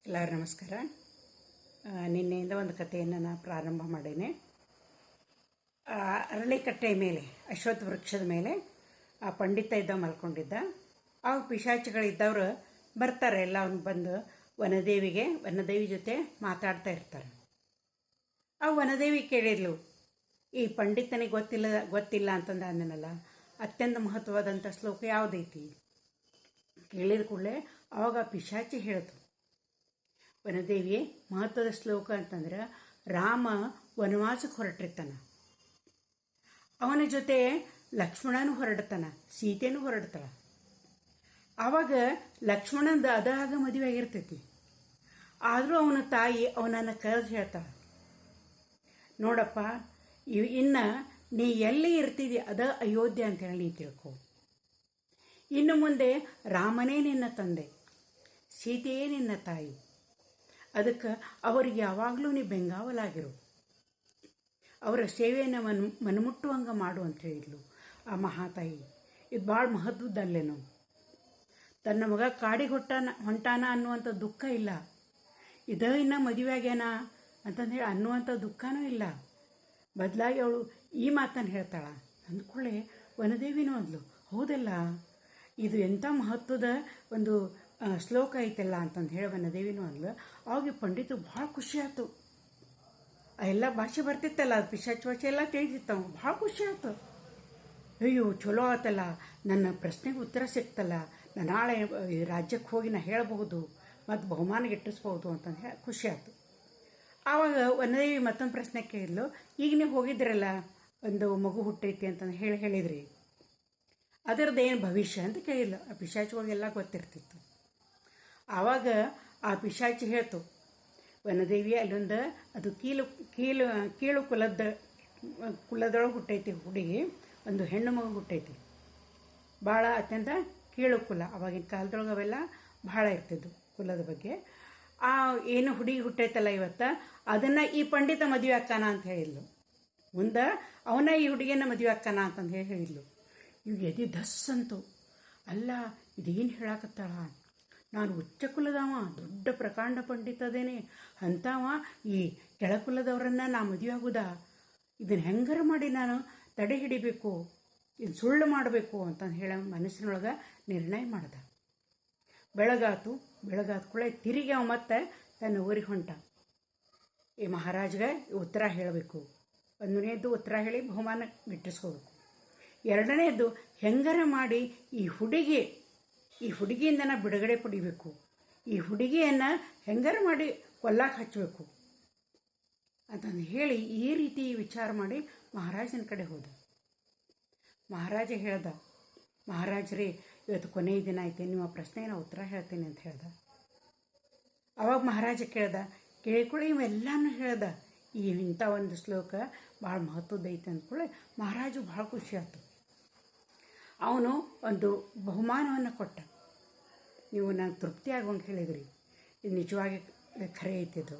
ಎಲ್ಲರೂ ನಮಸ್ಕಾರ. ನಿನ್ನೆಯಿಂದ ಒಂದು ಕಥೆಯನ್ನು ನಾನು ಪ್ರಾರಂಭ ಮಾಡೇನೆ. ಅರಳಿಕಟ್ಟೆ ಮೇಲೆ, ಅಶ್ವತ್ಥ ವೃಕ್ಷದ ಮೇಲೆ ಆ ಪಂಡಿತ ಇದ್ದ ಮಲ್ಕೊಂಡಿದ್ದ. ಆಗ ಪಿಶಾಚಿಗಳಿದ್ದವರು ಬರ್ತಾರೆ, ಎಲ್ಲ ಅವನು ಬಂದು ವನದೇವಿ ಜೊತೆ ಮಾತಾಡ್ತಾ ಇರ್ತಾರೆ. ಆ ವನದೇವಿ ಕೇಳಿದ್ಲು, ಈ ಪಂಡಿತನಿಗೆ ಗೊತ್ತಿಲ್ಲ ಅಂತಂದು ಅಂದನಲ್ಲ, ಅತ್ಯಂತ ಮಹತ್ವವಾದಂಥ ಶ್ಲೋಕ ಯಾವುದೈತಿ ಕೇಳಿದ ಕೂಡಲೇ ಆವಾಗ ಪಿಶಾಚಿ ಹೇಳ್ತು, ವನದೇವಿ, ಮಹತ್ವದ ಶ್ಲೋಕ ಅಂತಂದ್ರೆ ರಾಮ ವನವಾಸಕ್ಕೆ ಹೊರಟಿರ್ತಾನ, ಅವನ ಜೊತೆ ಲಕ್ಷ್ಮಣನೂ ಹೊರಡ್ತಾನ, ಸೀತೆನೂ ಹೊರಡ್ತಾಳ. ಆವಾಗ ಲಕ್ಷ್ಮಣಂದು ಅದಾಗ ಮದುವೆ ಆಗಿರ್ತೈತಿ. ಆದರೂ ಅವನ ತಾಯಿ ಅವನನ್ನು ಕರೆದು ಹೇಳ್ತಾಳ, ನೋಡಪ್ಪ, ಇನ್ನು ನೀ ಎಲ್ಲಿ ಇರ್ತಿದಿ ಅದ ಅಯೋಧ್ಯೆ ಅಂತೇಳಿ ನೀ ತಿಳ್ಕೊ. ಇನ್ನು ಮುಂದೆ ರಾಮನೇ ನಿನ್ನ ತಂದೆ, ಸೀತೆಯೇ ನಿನ್ನ ತಾಯಿ. ಅದಕ್ಕೆ ಅವರಿಗೆ ಯಾವಾಗಲೂ ನೀ ಬೆಂಗಾವಲಾಗಿರು, ಅವರ ಸೇವೆಯನ್ನು ಮನಮುಟ್ಟುವಂಗೆ ಮಾಡು ಅಂತ ಹೇಳಿದ್ಲು ಆ ಮಹಾತಾಯಿ. ಇದು ಭಾಳ ಮಹತ್ವದಲ್ಲೇನು. ತನ್ನ ಮಗ ಕಾಡಿಗೆ ಹೊಂಟಾನ ಅನ್ನುವಂಥ ದುಃಖ ಇಲ್ಲ, ಇನ್ನ ಮದುವೆ ಆಗ್ಯಾನ ಅಂತಂದೇಳಿ ಅನ್ನುವಂಥ ದುಃಖನೂ ಇಲ್ಲ. ಬದಲಾಗಿ ಅವಳು ಈ ಮಾತನ್ನು ಹೇಳ್ತಾಳ. ಅಂದ್ಕೊಳ್ಳೆ ವನದೇವಿನೂ ಅಂದ್ಲು, ಹೌದಲ್ಲ, ಇದು ಎಂಥ ಮಹತ್ವದ ಒಂದು ಶ್ಲೋಕ ಐತಲ್ಲ ಅಂತಂದು ಹೇಳಿ ವನದೇವಿನೂ ಅಂದ್ಲು. ಅವಾಗ ಪಂಡಿತು ಭಾಳ ಖುಷಿ ಆಯ್ತು. ಎಲ್ಲ ಭಾಷೆ ಬರ್ತಿತ್ತಲ್ಲ, ಅದು ಪಿಶಾಚಿ ಭಾಷೆ ಎಲ್ಲ ತಿಳಿದಿತ್ತು, ಭಾಳ ಖುಷಿ ಆಯ್ತು. ಅಯ್ಯೋ ಚಲೋ ಆತಲ್ಲ, ನನ್ನ ಪ್ರಶ್ನೆಗೆ ಉತ್ತರ ಸಿಕ್ತಲ್ಲ, ನಾನು ನಾಳೆ ರಾಜ್ಯಕ್ಕೆ ಹೋಗಿ ನಾ ಹೇಳಬಹುದು ಮತ್ತು ಬಹುಮಾನ ಗಿಟ್ಟಿಸ್ಬೋದು ಅಂತಂದು ಹೇಳಿ ಖುಷಿ ಆಯ್ತು. ಆವಾಗ ವನದೇವಿ ಮತ್ತೊಂದು ಪ್ರಶ್ನೆ ಕೇಳಿದ್ಲು, ಈಗ ನೀವು ಹೋಗಿದ್ರಲ್ಲ, ಒಂದು ಮಗು ಹುಟ್ಟೈತಿ ಅಂತಂದು ಹೇಳಿದ್ರಿ, ಅದರದ್ದೇನು ಭವಿಷ್ಯ ಅಂತ ಕೇಳಿಲ್ಲ. ಆ ಪಿಶಾಚಿಗಳಿಗೆಲ್ಲ ಗೊತ್ತಿರ್ತಿತ್ತು. ಆವಾಗ ಆ ಪಿಶಾಚಿ ಹೇಳ್ತು, ವನದೇವಿ, ಅಲ್ಲೊಂದು ಅದು ಕೀಳು ಕುಲದೊಳಗೆ ಹುಟ್ಟೈತಿ ಹುಡುಗಿ, ಒಂದು ಹೆಣ್ಣು ಮಗು ಹುಟ್ಟೈತಿ. ಭಾಳ ಅತ್ಯಂತ ಕೀಳು ಕುಲ, ಅವಾಗಿನ ಕಾಲದೊಳಗೆ ಅವೆಲ್ಲ ಭಾಳ ಇರ್ತಿದ್ವು ಕುಲದ ಬಗ್ಗೆ. ಆ ಏನು ಹುಡುಗಿ ಹುಟ್ಟೈತಲ್ಲ ಇವತ್ತು, ಅದನ್ನು ಈ ಪಂಡಿತ ಮದುವೆ ಅಕ್ಕಾನ ಅಂತ ಹೇಳಿದ್ಲು. ಮುಂದೆ ಅವನ ಈ ಹುಡುಗಿಯನ್ನು ಮದುವೆ ಅಕ್ಕಾನ ಅಂತಂದು ಹೇಳಿದ್ಲು. ಇವಾಗ ಎದೆ ಧಸ್ ಅಂತು. ಅಲ್ಲ, ಇದೇನು ಹೇಳಕತ್ತಾಳ, ನಾನು ಉಚ್ಚ ಕುಲದವ, ದೊಡ್ಡ ಪ್ರಕಾಂಡ ಪಂಡಿತದೇನೆ, ಅಂಥವ ಈ ಕೆಳಕುಲದವರನ್ನು ನಾ ಮದುವೆ ಆಗುದಾ? ಇದನ್ನು ಹೆಂಗಾರ ಮಾಡಿ ನಾನು ತಡೆ ಹಿಡಿಬೇಕು, ಇದು ಸುಳ್ಳು ಮಾಡಬೇಕು ಅಂತಂದು ಹೇಳ ಮನಸ್ಸಿನೊಳಗೆ ನಿರ್ಣಯ ಮಾಡ್ದ. ಬೆಳಗಾತು ಕೂಡ ತಿರುಗಿ ಅವ ಮತ್ತೆ ತನ್ನ ಊರಿಗೆ ಹೊಂಟ. ಈ ಮಹಾರಾಜ್ಗೆ ಉತ್ತರ ಹೇಳಬೇಕು. ಒಂದನೇದ್ದು ಉತ್ತರ ಹೇಳಿ ಬಹುಮಾನ ಗಿಟ್ಟಿಸ್ಕೋಬೇಕು. ಎರಡನೇದ್ದು ಹೆಂಗಾರ ಮಾಡಿ ಈ ಹುಡುಗಿಯಿಂದ ನಾ ಬಿಡುಗಡೆ ಪಡಿಬೇಕು, ಈ ಹುಡುಗಿಯನ್ನು ಹೆಂಗಾರ ಮಾಡಿ ಕೊಲ್ಲಕ್ಕೆ ಹಚ್ಚಬೇಕು ಅಂತಂದು ಹೇಳಿ ಈ ರೀತಿ ವಿಚಾರ ಮಾಡಿ ಮಹಾರಾಜನ ಕಡೆ ಹೋದ. ಮಹಾರಾಜ ಹೇಳ್ದ, ಮಹಾರಾಜರೇ, ಇವತ್ತು ಕೊನೆಯ ದಿನ ಐತೆ, ನಿಮ್ಮ ಪ್ರಶ್ನೆಯನ್ನು ಉತ್ತರ ಹೇಳ್ತೇನೆ ಅಂತ ಹೇಳ್ದ. ಅವಾಗ ಮಹಾರಾಜ ಕೇಳಿಕೊಳ್ಳಿ ಇವೆಲ್ಲಾನು ಹೇಳ್ದ, ಇಂಥ ಒಂದು ಶ್ಲೋಕ ಭಾಳ ಮಹತ್ವದೈತೆ ಅಂದ್ಕೊಳ್ಳಿ ಮಹಾರಾಜು ಭಾಳ ಖುಷಿ ಆಯ್ತು. ಅವನು ಒಂದು ಬಹುಮಾನವನ್ನು ಕೊಟ್ಟ. ನೀವು ನಂಗೆ ತೃಪ್ತಿ ಆಗುವಂಗೆ ಹೇಳಿದ್ರಿ, ಇದು ನಿಜವಾಗಿ ಖರೆ ಐತಿದ್ದು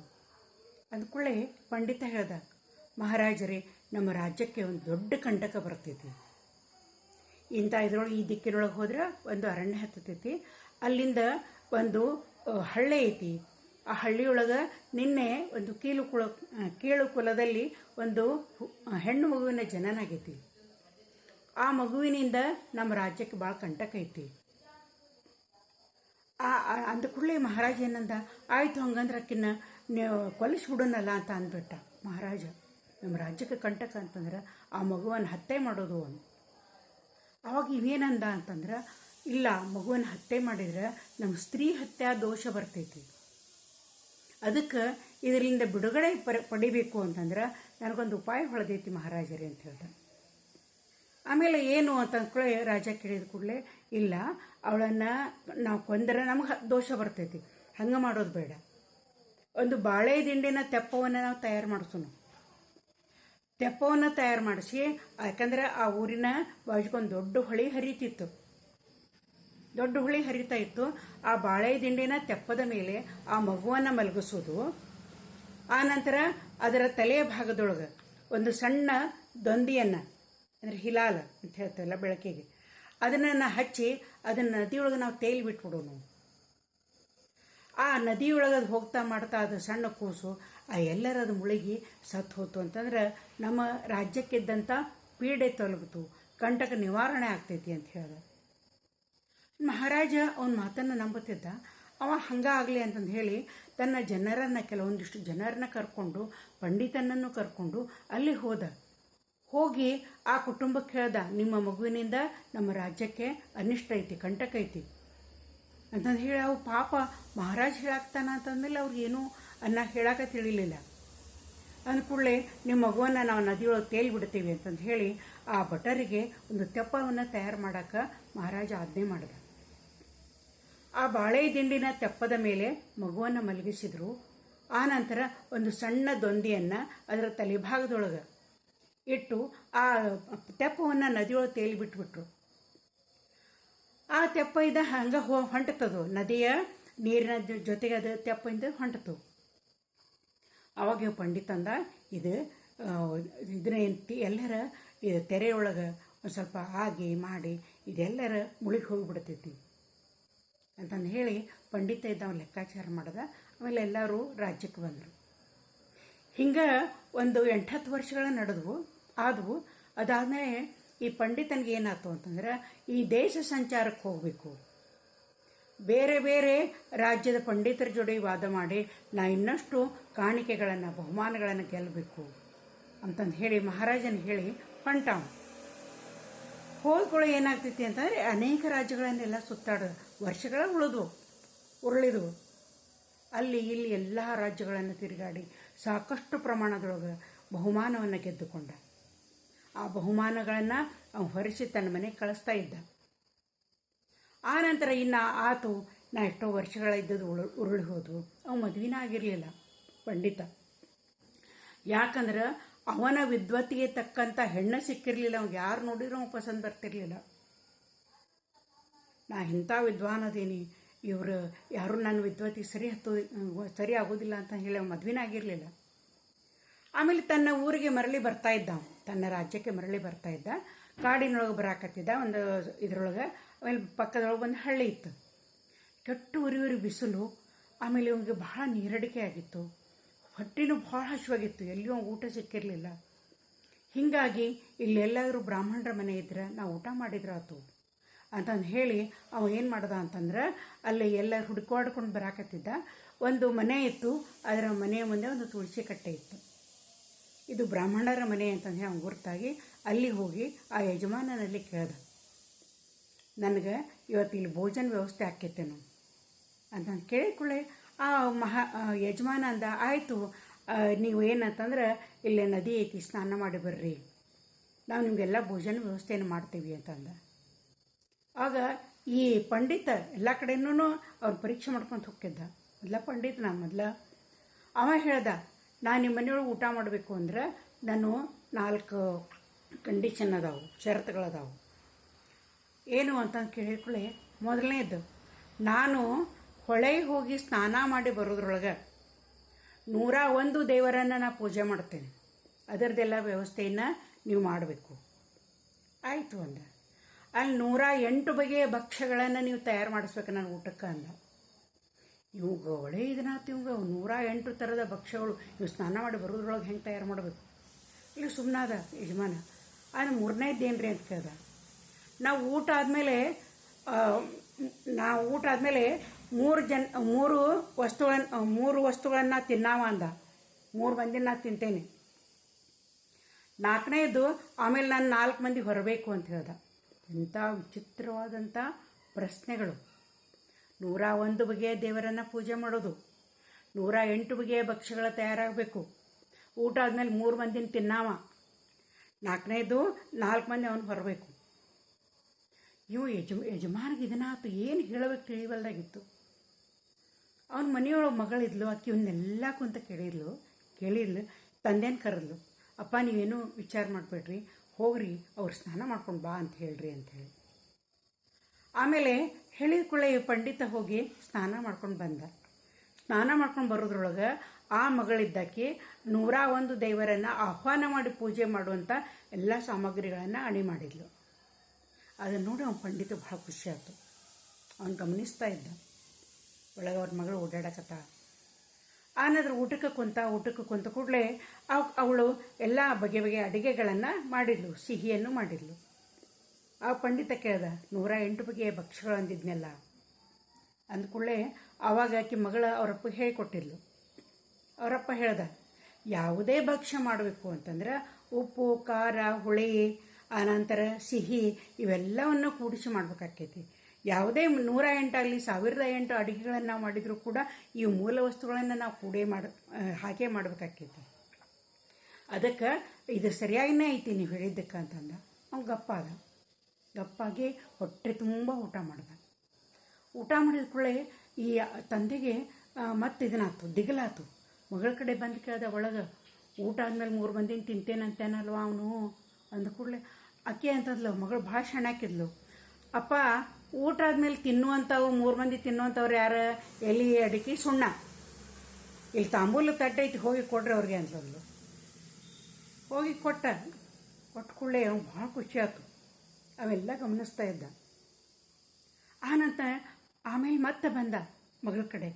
ಅಂದ್ಕೊಳ್ಳೆ ಪಂಡಿತ ಹೇಳ್ದ, ಮಹಾರಾಜರೇ, ನಮ್ಮ ರಾಜ್ಯಕ್ಕೆ ಒಂದು ದೊಡ್ಡ ಕಂಟಕ ಬರ್ತೈತಿ. ಇಂಥ ಇದ್ರೊಳಗೆ ಈ ದಿಕ್ಕಿನೊಳಗೆ ಹೋದ್ರೆ ಒಂದು ಅರಣ್ಯ ಹತ್ತೈತಿ, ಅಲ್ಲಿಂದ ಒಂದು ಹಳ್ಳಿ ಐತಿ. ಆ ಹಳ್ಳಿಯೊಳಗೆ ನಿನ್ನೆ ಒಂದು ಕೀಳು ಕುಲದಲ್ಲಿ ಒಂದು ಹೆಣ್ಣು ಮಗುವಿನ ಜನನಾಗೈತಿ. ಆ ಮಗುವಿನಿಂದ ನಮ್ಮ ರಾಜ್ಯಕ್ಕೆ ಭಾಳ ಕಂಟಕ ಐತಿ. ಅಂದ ಕೂಡಲೇ ಮಹಾರಾಜ ಏನಂದ, ಆಯಿತು ಹಂಗಂದ್ರೆ ಅಕ್ಕಿನ್ನ ಕೊಲಿಸ್ಬಿಡೋನಲ್ಲ ಅಂತ ಅಂದ್ಬಿಟ್ಟ ಮಹಾರಾಜ. ನಮ್ಮ ರಾಜ್ಯಕ್ಕೆ ಕಂಟಕ ಅಂತಂದ್ರೆ ಆ ಮಗುವನ್ನು ಹತ್ಯೆ ಮಾಡೋದು ಅವನು. ಅವಾಗ ಇವೇನಂದ ಅಂತಂದ್ರೆ, ಇಲ್ಲ, ಮಗುವನ್ನು ಹತ್ಯೆ ಮಾಡಿದ್ರೆ ನಮ್ಮ ಸ್ತ್ರೀ ಹತ್ಯಾ ದೋಷ ಬರ್ತೈತಿ, ಅದಕ್ಕೆ ಇದರಿಂದ ಬಿಡುಗಡೆ ಪಡಿಬೇಕು ಅಂತಂದ್ರೆ ನನಗೊಂದು ಉಪಾಯ ಹೊಳೆದೈತಿ ಮಹಾರಾಜರೇ ಅಂತ ಹೇಳ್ದ. ಆಮೇಲೆ ಏನು ಅಂತ ಅಂದ್ಕೊಳ್ಳಿ ರಾಜ ಕೇಳಿದ ಕೂಡಲೇ, ಇಲ್ಲ, ಅವಳನ್ನು ನಾವು ಕೊಂದರೆ ನಮಗೆ ದೋಷ ಬರ್ತೈತಿ, ಹಂಗೆ ಮಾಡೋದು ಬೇಡ, ಒಂದು ಬಾಳೆ ದಿಂಡಿನ ತೆಪ್ಪವನ್ನು ನಾವು ತಯಾರು ಮಾಡಿಸೋಣ. ತೆಪ್ಪವನ್ನು ತಯಾರು ಮಾಡಿಸಿ, ಯಾಕಂದ್ರೆ ಆ ಊರಿನ ಬಾಜುಕೊಂದು ದೊಡ್ಡ ಹೊಳಿ ಹರಿತಿತ್ತು, ದೊಡ್ಡ ಹೊಳಿ ಹರಿತಾ ಇತ್ತು. ಆ ಬಾಳೆ ದಿಂಡಿನ ತೆಪ್ಪದ ಮೇಲೆ ಆ ಮಗುವನ್ನು ಮಲಗಿಸೋದು. ಆ ನಂತರ ಅದರ ತಲೆಯ ಭಾಗದೊಳಗೆ ಒಂದು ಸಣ್ಣ ದೊಂದಿಯನ್ನು, ಅಂದರೆ ಹಿಲಾಲ ಅಂತ ಹೇಳ್ತೇವಲ್ಲ ಬೆಳಕಿಗೆ, ಅದನ್ನು ಹಚ್ಚಿ ಅದನ್ನು ನದಿಯೊಳಗೆ ನಾವು ತೇಲಿ ಬಿಟ್ಬಿಡೋನು. ಆ ನದಿಯೊಳಗೆ ಅದು ಹೋಗ್ತಾ ಮಾಡ್ತಾ ಅದು ಸಣ್ಣ ಕೂಸು ಆ ಎಲ್ಲರದು ಮುಳುಗಿ ಸತ್ತು ಹೋತು ಅಂತಂದ್ರೆ ನಮ್ಮ ರಾಜ್ಯಕ್ಕಿದ್ದಂಥ ಪೀಡೆ ತೊಲಗಿತು, ಕಂಟಕ ನಿವಾರಣೆ ಆಗ್ತೈತಿ ಅಂತ ಹೇಳ್ದ. ಮಹಾರಾಜ ಅವನ ಮಾತನ್ನು ನಂಬುತ್ತಿದ್ದ. ಅವ ಹಂಗಾಗಲಿ ಅಂತಂದು ಹೇಳಿ ತನ್ನ ಜನರನ್ನು, ಕೆಲವೊಂದಿಷ್ಟು ಜನರನ್ನ ಕರ್ಕೊಂಡು, ಪಂಡಿತನನ್ನು ಕರ್ಕೊಂಡು ಅಲ್ಲಿ ಹೋಗಿ ಆ ಕುಟುಂಬಕ್ಕೆ ಹೇಳ್ದ, ನಿಮ್ಮ ಮಗುವಿನಿಂದ ನಮ್ಮ ರಾಜ್ಯಕ್ಕೆ ಅನಿಷ್ಟ ಐತಿ, ಕಂಟಕ ಐತಿ ಅಂತಂದು ಹೇಳಿ ಅವು ಪಾಪ ಮಹಾರಾಜ್ ಹೇಳಾಕ್ತಾನ ಅಂತಂದ್ಮೇಲೆ ಅವ್ರಿಗೇನು ಹೇಳಾಕ ತಿಳಿಲಿಲ್ಲ. ಅಂದ್ಕೂಡಲೇ ನಿಮ್ಮ ಮಗುವನ್ನು ನಾವು ನದಿಯೊಳಗೆ ತೇಲ್ಬಿಡ್ತೀವಿ ಅಂತಂದು ಹೇಳಿ ಆ ಭಟರಿಗೆ ಒಂದು ತೆಪ್ಪವನ್ನು ತಯಾರು ಮಾಡೋಕೆ ಮಹಾರಾಜ ಆಜ್ಞೆ ಮಾಡಿದ. ಆ ಬಾಳೆ ದಿಂಡಿನ ತೆಪ್ಪದ ಮೇಲೆ ಮಗುವನ್ನು ಮಲಗಿಸಿದ್ರು. ಆನಂತರ ಒಂದು ಸಣ್ಣ ದೊಂದಿಯನ್ನು ಅದರ ತಲೆಭಾಗದೊಳಗೆ ಇಟ್ಟು ಆ ತೆಪ್ಪವನ್ನು ನದಿಯೊಳಗೆ ತೇಲಿಬಿಟ್ಬಿಟ್ರು. ಆ ತೆಪ್ಪ ಇದ್ದ ಹಂಗೆ ಹೊಂಟತದು, ನದಿಯ ನೀರಿನ ಜೊತೆಗೆ ಅದು ತೆಪ್ಪಿಂದ ಹೊಂಟತು. ಅವಾಗ ಪಂಡಿತ ಅಂದ, ಇದನ್ನ ಎಲ್ಲರ ತೆರೆಯೊಳಗೆ ಒಂದು ಸ್ವಲ್ಪ ಆಗಿ ಮಾಡಿ ಇದೆಲ್ಲರ ಮುಳುಗಿ ಹೋಗಿಬಿಡ್ತೈತಿ ಅಂತಂದು ಹೇಳಿ ಪಂಡಿತ ಇದ್ದವ ಲೆಕ್ಕಾಚಾರ ಮಾಡ್ದ. ಆಮೇಲೆ ಎಲ್ಲರೂ ರಾಜ್ಯಕ್ಕೆ ಬಂದರು. ಹಿಂಗೆ ಒಂದು 8-10 ವರ್ಷಗಳ ಆದವು. ಅದಾದಮೇಲೆ ಈ ಪಂಡಿತನಿಗೆ ಏನಾಯ್ತು ಅಂತಂದ್ರೆ, ಈ ದೇಶ ಸಂಚಾರಕ್ಕೆ ಹೋಗಬೇಕು, ಬೇರೆ ಬೇರೆ ರಾಜ್ಯದ ಪಂಡಿತರ ಜೋಡಿ ವಾದ ಮಾಡಿ ನಾ ಇನ್ನಷ್ಟು ಕಾಣಿಕೆಗಳನ್ನು, ಬಹುಮಾನಗಳನ್ನು ಗೆಲ್ಲಬೇಕು ಅಂತಂದು ಹೇಳಿ ಮಹಾರಾಜನ ಹೇಳಿ ಹೊಂಟಾವ. ಹೋದ್ಗಳು ಏನಾಗ್ತೈತಿ ಅಂತಂದರೆ ಅನೇಕ ರಾಜ್ಯಗಳನ್ನೆಲ್ಲ ವರ್ಷಗಳ ಉರುಳಿದ್ವು. ಅಲ್ಲಿ ಇಲ್ಲಿ ಎಲ್ಲ ರಾಜ್ಯಗಳನ್ನು ತಿರುಗಾಡಿ ಸಾಕಷ್ಟು ಪ್ರಮಾಣದೊಳಗೆ ಬಹುಮಾನವನ್ನು ಗೆದ್ದುಕೊಂಡ. ಆ ಬಹುಮಾನಗಳನ್ನು ಅವನು ಹೊರಿಸಿ ತನ್ನ ಮನೆಗೆ ಕಳಿಸ್ತಾ ಇದ್ದ. ಆ ನಂತರ ಇನ್ನು ಆತು, ನಾ ಎಷ್ಟೋ ವರ್ಷಗಳ ಇದ್ದದ್ದು ಉರುಳಿ ಹೋದವು. ಅವು ಮದುವೆನೇ ಆಗಿರಲಿಲ್ಲ ಪಂಡಿತ. ಯಾಕಂದ್ರೆ ಅವನ ವಿದ್ವತ್ತಿಗೆ ತಕ್ಕಂಥ ಹೆಣ್ಣು ಸಿಕ್ಕಿರಲಿಲ್ಲ. ಅವ್ಗೆ ಯಾರು ನೋಡಿದ್ರು ಅವ್ನು ಪಸಂದ್ ಬರ್ತಿರ್ಲಿಲ್ಲ. ನಾ ಇಂಥ ವಿದ್ವಾನ್ ಅದೇನಿ, ಇವರು ಯಾರೂ ನನ್ನ ವಿದ್ವತ್ತಿಗೆ ಸರಿ ಆಗೋದಿಲ್ಲ ಅಂತ ಹೇಳಿ ಅವ್ನು ಮದುವೆನೇ ಆಗಿರಲಿಲ್ಲ. ಆಮೇಲೆ ತನ್ನ ಊರಿಗೆ ಮರಳಿ ಬರ್ತಾ ಇದ್ದ, ತನ್ನ ರಾಜ್ಯಕ್ಕೆ ಮರಳಿ ಬರ್ತಾ ಇದ್ದ. ಕಾಡಿನೊಳಗೆ ಬರಾಕತ್ತಿದ್ದ. ಒಂದು ಇದರೊಳಗೆ ಆಮೇಲೆ ಪಕ್ಕದೊಳಗೆ ಒಂದು ಹಳ್ಳಿ ಇತ್ತು. ಕೆಟ್ಟು ಉರಿ ಬಿಸಿಲು. ಆಮೇಲೆ ಅವನಿಗೆ ಬಹಳ ನೀರಡಿಕೆ ಆಗಿತ್ತು. ಹೊಟ್ಟೆನೂ ಭಾಳ ಹಸಿವಾಗಿತ್ತು. ಎಲ್ಲಿಯೂ ಊಟ ಸಿಕ್ಕಿರಲಿಲ್ಲ. ಹೀಗಾಗಿ ಇಲ್ಲೆಲ್ಲಾದರೂ ಬ್ರಾಹ್ಮಣರ ಮನೆ ಇದ್ರೆ ನಾವು ಊಟ ಮಾಡಿದ್ರಾತು ಅಂತಂದು ಹೇಳಿ ಅವ ಏನು ಮಾಡ್ದ ಅಂತಂದ್ರೆ, ಅಲ್ಲಿ ಎಲ್ಲ ಹುಡುಕಾಡ್ಕೊಂಡು ಬರಾಕತ್ತಿದ್ದ. ಒಂದು ಮನೆ ಇತ್ತು. ಅದರ ಮನೆಯ ಮುಂದೆ ಒಂದು ತುಳಸಿ ಕಟ್ಟೆ ಇತ್ತು. ಇದು ಬ್ರಾಹ್ಮಣರ ಮನೆ ಅಂತಂದು ಹೇಳಿ ಅವ್ನು ಗುರುತಾಗಿ ಅಲ್ಲಿ ಹೋಗಿ ಆ ಯಜಮಾನನಲ್ಲಿ ಕೇಳ್ದ, ನನಗೆ ಇವತ್ತು ಇಲ್ಲಿ ಭೋಜನ ವ್ಯವಸ್ಥೆ ಆಕೈತೇನು ಅಂತಂದು ಕೇಳಿಕೊಳ್ಳೆ ಆ ಯಜಮಾನ ಅಂದ, ಆಯಿತು, ನೀವು ಏನಂತಂದ್ರೆ ಇಲ್ಲೇ ನದಿ ಐತಿ, ಸ್ನಾನ ಮಾಡಿ ಬರ್ರಿ, ನಾವು ನಿಮಗೆಲ್ಲ ಭೋಜನ ವ್ಯವಸ್ಥೆಯನ್ನು ಮಾಡ್ತೀವಿ ಅಂತಂದ. ಆಗ ಈ ಪಂಡಿತ ಎಲ್ಲ ಕಡೆಯೂ ಅವ್ರು ಪರೀಕ್ಷೆ ಮಾಡ್ಕೊಂಡು ಹೋಗ್ತಿದ್ದ. ಪಂಡಿತ ಅವ ಹೇಳ್ದ, ನಾನು ನಿಮ್ಮ ಮನೆಯೊಳಗೆ ಊಟ ಮಾಡಬೇಕು ಅಂದ್ರೆ ನಾನು 4 ಕಂಡೀಷನ್ ಅದಾವು, ಷರತ್ತುಗಳದಾವು. ಏನು ಅಂತಂದು ಕೇಳಿಕೊಳ್ಳೆ, ಮೊದಲನೇದು, ನಾನು ಹೊಳೆಗೆ ಹೋಗಿ ಸ್ನಾನ ಮಾಡಿ ಬರೋದ್ರೊಳಗೆ 101 ದೇವರನ್ನು ನಾನು ಪೂಜೆ ಮಾಡ್ತೇನೆ, ಅದರದ್ದೆಲ್ಲ ವ್ಯವಸ್ಥೆಯನ್ನು ನೀವು ಮಾಡಬೇಕು. ಆಯಿತು ಅಂದ. ಅಲ್ಲಿ 108 ಬಗೆಯ ಭಕ್ಷ್ಯಗಳನ್ನು ನೀವು ತಯಾರು ಮಾಡಿಸ್ಬೇಕು ನನ್ನ ಊಟಕ್ಕೆ ಅಂದ. ಇವಾಗ ಒಳ್ಳೆ ಇದನ್ನಾತು, ಇವಾಗ 108 ಥರದ ಭಕ್ಷ್ಯಗಳು ನೀವು ಸ್ನಾನ ಮಾಡಿ ಬರೋದ್ರೊಳಗೆ ಹೆಂಗೆ ತಯಾರು ಮಾಡಬೇಕು? ಇಲ್ಲಿ ಸುಮ್ಮನಾದ ಯಜಮಾನ. ಅದು 3ನೇದ್ದೇನು ಅಂತ ಕೇಳ್ದ. ನಾವು ಊಟ ಆದಮೇಲೆ 3 ವಸ್ತುಗಳನ್ನು ತಿನ್ನಾವ ಅಂದ. 3 ಮಂದಿ ನಾ ತಿಂತೇನೆ. 4ನೇದು ಆಮೇಲೆ ನಾನು 4 ಮಂದಿ ಹೊರಬೇಕು ಅಂತ ಹೇಳ್ದ. ಇಂಥ ವಿಚಿತ್ರವಾದಂಥ ಪ್ರಶ್ನೆಗಳು. 101 ಬಗೆಯ ದೇವರನ್ನು ಪೂಜೆ ಮಾಡೋದು, 108 ಬಗೆಯ ಭಕ್ಷ್ಯಗಳ ತಯಾರಾಗಬೇಕು, ಊಟ ಆದಮೇಲೆ 3 ಮಂದಿನ ತಿನ್ನಾವ, 4ನೇದು 4 ಮಂದಿ ಅವನು ಹೊರಬೇಕು. ಇವು ಯಜಮಾನಿಗೆ ಇದನ್ನಾತು ಏನು ಹೇಳಬೇಕು ತಿಳಿವಲ್ದಾಗಿತ್ತು. ಅವನ ಮನೆಯೊಳಗೆ ಮಗಳಿದ್ಲು. ಆಕೆ ಇವನ್ನೆಲ್ಲ ಕುಂತ ಕೇಳಿದ್ಲು. ತಂದೆನ ಕರೆದ್ಲು, ಅಪ್ಪ ನೀವೇನು ವಿಚಾರ ಮಾಡಬೇಡ್ರಿ, ಹೋಗ್ರಿ, ಅವ್ರು ಸ್ನಾನ ಮಾಡ್ಕೊಂಡು ಬಾ ಅಂತ ಹೇಳ್ರಿ ಅಂಥೇಳಿ. ಆಮೇಲೆ ಹೇಳಿದ್ಕೊಳ್ಳೆ ಪಂಡಿತ ಹೋಗಿ ಸ್ನಾನ ಮಾಡ್ಕೊಂಡು ಬಂದ. ಸ್ನಾನ ಮಾಡ್ಕೊಂಡು ಬರೋದ್ರೊಳಗೆ ಆ ಮಗಳಿದ್ದಾಕಿ 101 ದೇವರನ್ನು ಆಹ್ವಾನ ಮಾಡಿ ಪೂಜೆ ಮಾಡುವಂಥ ಎಲ್ಲ ಸಾಮಗ್ರಿಗಳನ್ನು ಅಣಿ ಮಾಡಿದ್ಲು. ಅದನ್ನು ನೋಡಿ ಅವನ ಪಂಡಿತ ಭಾಳ ಖುಷಿ ಆಯಿತು. ಅವನು ಗಮನಿಸ್ತಾ ಇದ್ದ. ಒಳಗೆ ಅವ್ರ ಮಗಳು ಓಡಾಡಕತ್ತ. ಆನಂತರ ಊಟಕ್ಕೆ ಕುಂತ ಕೂಡಲೇ ಅವಳು ಎಲ್ಲ ಬಗೆ ಬಗೆಯ ಅಡುಗೆಗಳನ್ನು ಮಾಡಿದ್ಲು, ಸಿಹಿಯನ್ನು ಮಾಡಿದ್ಲು. ಆ ಪಂಡಿತ ಕೇಳ್ದ, 108 ಬಗೆಯ ಭಕ್ಷ್ಯಗಳು ಅಂದಿದ್ನೆಲ್ಲ ಅಂದ್ಕೂಡಲೇ ಆವಾಗ ಆಕೆ ಮಗಳ ಅವರಪ್ಪಗೆ ಹೇಳಿಕೊಟ್ಟಿದ್ಲು. ಅವರಪ್ಪ ಹೇಳ್ದ, ಯಾವುದೇ ಭಕ್ಷ್ಯ ಮಾಡಬೇಕು ಅಂತಂದ್ರೆ ಉಪ್ಪು, ಖಾರ, ಹುಳಿ, ಆನಂತರ ಸಿಹಿ ಇವೆಲ್ಲವನ್ನು ಕೂಡಿಸಿ ಮಾಡ್ಬೇಕಾಕೈತಿ. ಯಾವುದೇ 108 ಆಗಲಿ 1008 ಅಡುಗೆಗಳನ್ನು ನಾವು ಮಾಡಿದರೂ ಕೂಡ ಈ ಮೂಲ ವಸ್ತುಗಳನ್ನು ನಾವು ಹಾಕೇ ಮಾಡಬೇಕಾಕೈತಿ. ಅದಕ್ಕೆ ಇದು ಸರಿಯಾಗಿನೇ ಐತಿ ನೀವು ಹೇಳಿದ್ದಕ್ಕೆ ಅಂತಂದ. ಅವ್ನು ಗಪ್ಪಾಗಿ ಹೊಟ್ಟೆ ತುಂಬ ಊಟ ಮಾಡಿದ ಕೂಡಲೇ ಈ ತಂದೆಗೆ ಮತ್ತೆ ಇದನ್ನಾಯ್ತು, ದಿಗಲಾತು. ಮಗಳ ಕಡೆ ಬಂದು ಕೇಳ್ದ ಒಳಗೆ, ಊಟ ಆದ್ಮೇಲೆ 3 ಮಂದಿನ ತಿಂತೇನಂತೇನಲ್ವ ಅವನು ಅಂದ ಕೂಡಲೇ ಅಕ್ಕಿ ಅಂತಂದ್ಲು. ಮಗಳು ಭಾಳ ಶಣಾಕಿದ್ಲು, ಅಪ್ಪ ಊಟ ಆದ್ಮೇಲೆ ತಿನ್ನುವಂಥವು 3 ಮಂದಿ ತಿನ್ನುವಂಥವ್ರು ಯಾರು? ಎಲೆ, ಅಡಿಕೆ, ಸುಣ್ಣ. ಇಲ್ಲಿ ತಾಂಬೂಲ ತಟ್ಟೆ ಐತಿ, ಹೋಗಿ ಕೊಡ್ರಿ ಅವ್ರಿಗೆ ಅಂತಂದ್ಲು. ಹೋಗಿ ಕೊಟ್ಟ ಕೂಡಲೇ ಅವ್ನು ಭಾಳ ಖುಷಿ ಆಯ್ತು. ಅವೆಲ್ಲ ಗಮನಿಸ್ತಾ ಇದ್ದ. ಆನಂತರ ಆಮೇಲೆ ಮತ್ತೆ ಬಂದ ಮಗಳ ಕಡೆ.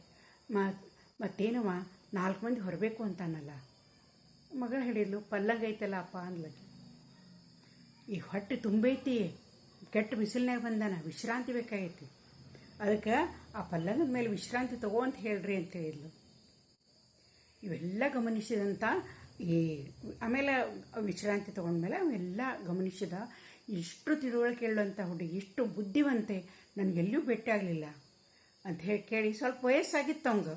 ಮತ್ತೇನವ 4 ಮಂದಿ ಹೊರಬೇಕು ಅಂತಾನಲ್ಲ. ಮಗಳು ಹೇಳಿದ್ಲು, ಪಲ್ಲಂಗ ಐತಲ್ಲ ಅಪ್ಪ ಅಂದ್ಲಕ್ಕೆ. ಈ ಹೊಟ್ಟೆ ತುಂಬೈತಿ, ಕೆಟ್ಟ ಬಿಸಿಲಿನಾಗ ಬಂದಾನ, ವಿಶ್ರಾಂತಿ ಬೇಕಾಗೈತಿ, ಅದಕ್ಕೆ ಆ ಪಲ್ಲಂಗದ ಮೇಲೆ ವಿಶ್ರಾಂತಿ ತಗೋ ಅಂತ ಹೇಳ್ರಿ ಅಂತ ಹೇಳಿದ್ಲು. ಇವೆಲ್ಲ ಗಮನಿಸಿದಂಥ ಆಮೇಲೆ ವಿಶ್ರಾಂತಿ ತೊಗೊಂಡ್ಮೇಲೆ ಅವೆಲ್ಲ ಗಮನಿಸಿದ. ಇಷ್ಟು ತಿಳುವಳಿಕೆ ಹೇಳುವಂಥ ಹುಡುಗಿ, ಇಷ್ಟು ಬುದ್ಧಿವಂತೆ, ನನಗೆಲ್ಲೂ ಭೇಟಿ ಆಗಲಿಲ್ಲ ಅಂತ ಹೇಳಿ ಕೇಳಿ ಸ್ವಲ್ಪ ವಯಸ್ಸಾಗಿತ್ತು ಅವಂಗೆ.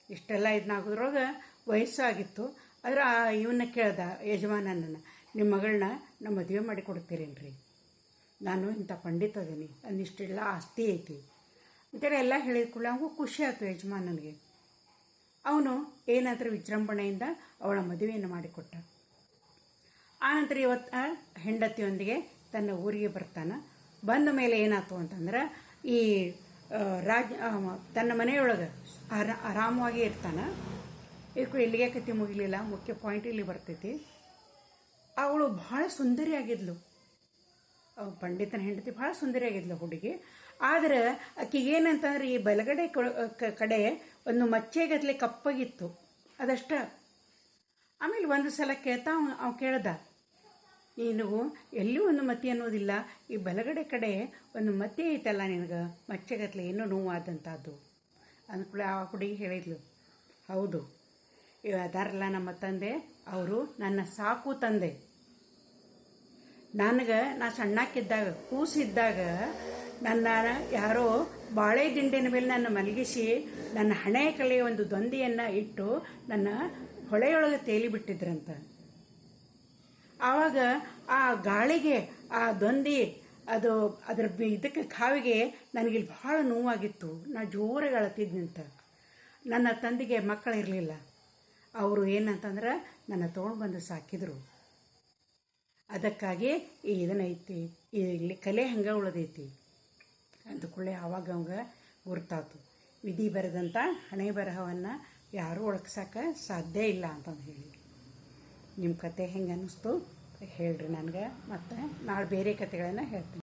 ಇಷ್ಟೆಲ್ಲ ಇದನ್ನಾಗೋದ್ರೊಳಗೆ ವಯಸ್ಸಾಗಿತ್ತು. ಆದ್ರೆ ಇವನ್ನ ಕೇಳ್ದ ಯಜಮಾನನನ್ನು, ನಿಮ್ಮ ಮಗಳನ್ನ ನಮ್ಮ ಮದುವೆ ಮಾಡಿ ಕೊಡ್ತೀರೇನ್ರಿ? ನಾನು ಇಂಥ ಪಂಡಿತ ಅದೀನಿ, ಅಂದಿಷ್ಟೆಲ್ಲ ಆಸ್ತಿ ಐತಿ ಅಂತೇಳಿ ಎಲ್ಲ ಹೇಳಿದ ಕೂಡಲೇ ಅವನಿಗೂ ಖುಷಿ ಆಯ್ತು ಯಜಮಾನನಿಗೆ. ಅವನು ಏನಾದರೂ ವಿಜೃಂಭಣೆಯಿಂದ ಅವಳ ಮದುವೆಯನ್ನು ಮಾಡಿಕೊಟ್ಟ. ಆನಂತರ ಇವತ್ತು ಹೆಂಡತಿಯೊಂದಿಗೆ ತನ್ನ ಊರಿಗೆ ಬರ್ತಾನೆ. ಬಂದ ಮೇಲೆ ಏನಾಯ್ತು ಅಂತಂದ್ರೆ, ಈ ತನ್ನ ಮನೆಯೊಳಗೆ ಆರಾಮವಾಗಿ ಇರ್ತಾನೆ. ಇಲ್ಲಿಗೆ ಕತೆ ಮುಗಿಲಿಲ್ಲ, ಮುಖ್ಯ ಪಾಯಿಂಟ್ ಇಲ್ಲಿ ಬರ್ತೈತಿ. ಅವಳು ಭಾಳ ಸುಂದರಿಯಾಗಿದ್ಲು, ಪಂಡಿತನ ಹೆಂಡತಿ ಭಾಳ ಸುಂದರಿಯಾಗಿದ್ಲು ಹುಡುಗಿ. ಆದರೆ ಆಕೆಗೆ ಏನಂತಂದ್ರೆ, ಈ ಬಲಗಡೆ ಕಡೆ ಒಂದು ಮಚ್ಚೆಗತ್ತಲೆ ಕಪ್ಪಾಗಿತ್ತು, ಅದಷ್ಟ. ಆಮೇಲೆ ಒಂದು ಸಲ ಕೇಳ್ತಾ ಅವ ಕೇಳ್ದ, ನೀನು ಎಲ್ಲೂ ಒಂದು ಮತಿ ಅನ್ನೋದಿಲ್ಲ, ಈ ಬಲಗಡೆ ಕಡೆ ಒಂದು ಮತಿ ಐತಲ್ಲ ನಿನಗೆ, ಮಚ್ಚೆಗತ್ತಲೆ ಏನೋ ನೋವಾದಂಥದ್ದು ಅಂದ್ಕೂಳೆ ಆ ಹುಡುಗಿ ಹೇಳಿದ್ಲು, ಹೌದು, ಅದಾರಲ್ಲ ನಮ್ಮ ತಂದೆ, ಅವರು ನನ್ನ ಸಾಕು ತಂದೆ. ನಾ ಸಣ್ಣಕ್ಕಿದ್ದಾಗ, ಕೂಸಿದ್ದಾಗ ನನ್ನ ಯಾರೋ ಬಾಳೆ ದಿಂಡಿನ ಮೇಲೆ ನನ್ನ ಮಲಗಿಸಿ ನನ್ನ ಹಣೆ ಕಲೆಯ ಒಂದು ದೊಂದಿಯನ್ನು ಇಟ್ಟು ನನ್ನ ಹೊಳೆಯೊಳಗೆ ತೇಲಿಬಿಟ್ಟಿದ್ರಂತ. ಆವಾಗ ಆ ಗಾಳಿಗೆ ಆ ದೊಂದಿ ಅದರ ಇದಕ್ಕೆ ಕಾವಿಗೆ ನನಗಿಲ್ಲಿ ಭಾಳ ನೋವಾಗಿತ್ತು. ನಾ ಜೋರಾಗಿ ಅಳತಿದ್ನಂತ. ನನ್ನ ತಂದೆಗೆ ಮಕ್ಕಳಿರಲಿಲ್ಲ. ಅವರು ಏನಂತಂದ್ರೆ ನನ್ನ ತೊಗೊಂಡು ಬಂದು ಸಾಕಿದ್ರು. ಅದಕ್ಕಾಗಿ ಇದನ್ನೈತಿ, ಇಲ್ಲಿ ಕಲೆ ಹಂಗೆ ಉಳಿದೈತಿ ಅಂದ್ಕೊಳ್ಳೆ. ಆವಾಗ ಅವಂಗ ಗುರ್ತಾತು, ವಿಧಿ ಬರೆದಂಥ ಹಣೆ ಬರಹವನ್ನು ಯಾರೂ ಒಳಗ್ಸೋಕೆ ಸಾಧ್ಯ ಇಲ್ಲ ಅಂತಂದು ಹೇಳಿ. ನಿಮ್ಮ ಕತೆ ಹೆಂಗೆ ಅನ್ನಿಸ್ತು ಹೇಳ್ರಿ ನನಗೆ, ಮತ್ತು ನಾಳೆ ಬೇರೆ ಕತೆಗಳನ್ನು ಹೇಳ್ತೀನಿ.